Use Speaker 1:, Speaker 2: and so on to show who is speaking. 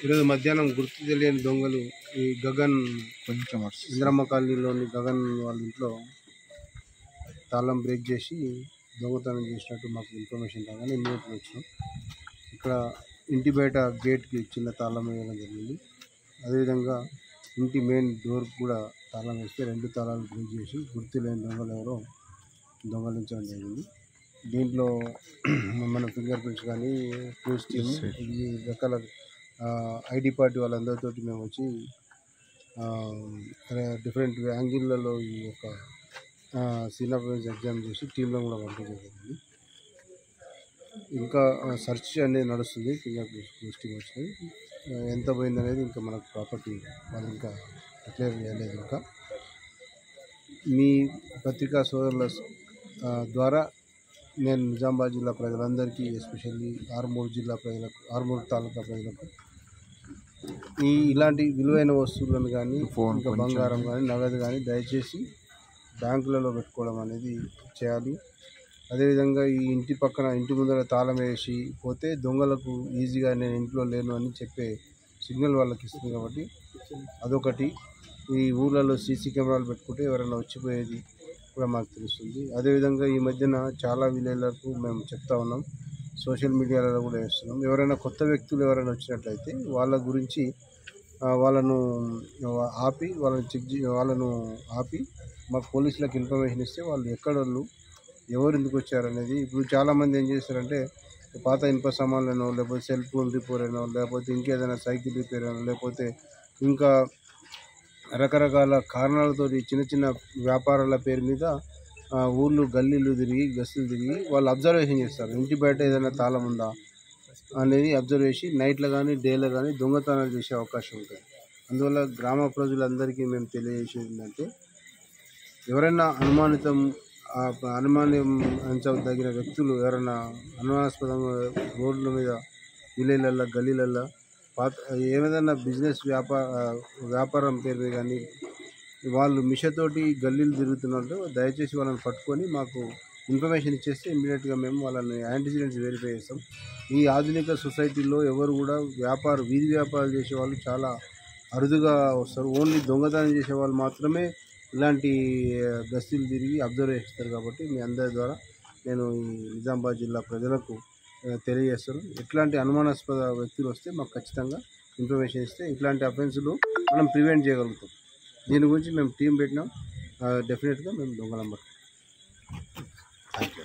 Speaker 1: ఈరోజు మధ్యాహ్నం గుర్తు తెలియని దొంగలు ఈ గగన్
Speaker 2: కొంచెం
Speaker 1: ఇంద్రమ్మ కాలనీలోని గగన్ వాళ్ళ ఇంట్లో తాళం బ్రేక్ చేసి దొంగతనం చేసినట్టు మాకు ఇన్ఫర్మేషన్ రాగానే ఇమ్మీడియట్గా వచ్చినాం. ఇక్కడ ఇంటి బయట గేట్కి చిన్న తాళం వేయడం జరిగింది. అదేవిధంగా ఇంటి మెయిన్ డోర్కి కూడా తాళం వేస్తే 2 తాళాలు బ్రేక్ చేసి గుర్తు లేని దొంగలు ఎవరో దొంగలించడం జరిగింది. దీంట్లో మన ఫింగర్ ప్రింట్స్ కానీ క్లూస్ టీమ్ ఈ రకాల ఐడి పార్టీ వాళ్ళందరితో మేము వచ్చి డిఫరెంట్ యాంగిల్లలో ఈ యొక్క సీన్ ఆఫ్ ఎగ్జామ్ చేసి టీంలో కూడా పంపించడం జరిగింది. ఇంకా సెర్చ్ అనేది నడుస్తుంది. ఫింగర్ ప్రింట్స్ టీమ్ వచ్చినాయి. ఎంత పోయింది అనేది ఇంకా మనకు ప్రాపర్టీ వాళ్ళు ఇంకా డిక్లేర్ చేయలేదు. ఇంకా మీ పత్రికా సోదరుల ద్వారా నేను నిజామాబాద్ జిల్లా ప్రజలందరికీ, ఎస్పెషల్లీ ఆర్మూర్ జిల్లా ప్రజలకు, ఆర్మూర్ తాలూకా ప్రజలకు ఇలాంటి విలువైన వస్తువులను కానీ ఇంకా బంగారం కానీ నగదు కానీ దయచేసి బ్యాంకులలో పెట్టుకోవడం అనేది చేయాలి. అదేవిధంగా ఈ ఇంటి పక్కన ఇంటి ముందర తాళం వేసి పోతే దొంగలకు ఈజీగా నేను ఇంట్లో లేను అని చెప్పే సిగ్నల్ వాళ్ళకి ఇస్తుంది. కాబట్టి అదొకటి. ఈ ఊళ్ళలో సీసీ కెమెరాలు పెట్టుకుంటే ఎవరైనా వచ్చిపోయేది కూడా మాకు తెలుస్తుంది. అదేవిధంగా ఈ మధ్యన చాలా విలేజ్లకు మేము చెప్తా ఉన్నాం, సోషల్ మీడియాలో కూడా వేస్తున్నాం. ఎవరైనా కొత్త వ్యక్తులు ఎవరైనా వచ్చినట్లయితే వాళ్ళ గురించి వాళ్ళను ఆపి మాకు పోలీసులకు ఇన్ఫర్మేషన్ ఇస్తే వాళ్ళు ఎక్కడోళ్ళు ఎవరు ఎందుకు వచ్చారనేది. ఇప్పుడు చాలామంది ఏం చేస్తారంటే పాత ఇనుప సామాన్లను, లేకపోతే సెల్ ఫోన్ రిపేర్ అయినో, లేకపోతే ఇంకేదైనా సైకిల్ రిపేర్ అయినో, లేకపోతే ఇంకా రకరకాల కారణాలతో చిన్న చిన్న వ్యాపారాల పేరు మీద ఊళ్ళు గల్లీలు తిరిగి గస్తులు తిరిగి వాళ్ళు అబ్జర్వేషన్ చేస్తారు. ఇంటి బయట ఏదైనా తాళం ఉందా అనేది అబ్జర్వ్ చేసి నైట్లో కానీ డేలో కానీ దొంగతనాలు చేసే అవకాశం ఉంటుంది. అందువల్ల గ్రామ ప్రజలందరికీ మేము తెలియజేసేది ఏంటంటే ఎవరైనా అనుమానించదగిన వ్యక్తులు ఎవరైనా అనుమానాస్పదంగా రోడ్ల మీద విలేజ్లల్లో గల్లీలల్లో ఏదైనా బిజినెస్ వ్యాపారం పేరు మీద కానీ వాళ్ళు మిషతోటి గల్లీలు తిరుగుతున్నట్టు దయచేసి వాళ్ళని పట్టుకొని మాకు ఇన్ఫర్మేషన్ ఇచ్చేస్తే ఇమ్మీడియట్గా మేము వాళ్ళని యాంటిసిడెంట్స్ వెరిఫై చేస్తాం. ఈ ఆధునిక సొసైటీలో ఎవరు కూడా వీధి వ్యాపారాలు చేసేవాళ్ళు చాలా అరుదుగా వస్తారు. ఓన్లీ దొంగతనం చేసేవాళ్ళు మాత్రమే ఇలాంటి గస్తీలు తిరిగి అబ్జర్వ్ చేస్తారు. కాబట్టి మీ అందరి ద్వారా నేను ఈ నిజామాబాద్ జిల్లా ప్రజలకు తెలియజేస్తాను. ఎట్లాంటి అనుమానాస్పద వ్యక్తులు వస్తే మాకు ఖచ్చితంగా ఇన్ఫర్మేషన్ ఇస్తే ఇట్లాంటి అఫెన్సులు మనం ప్రివెంట్ చేయగలుగుతాం. దీని గురించి మేము టీం పెట్టినాం. డెఫినెట్గా మేము దొంగలం పడతాం. Thank you.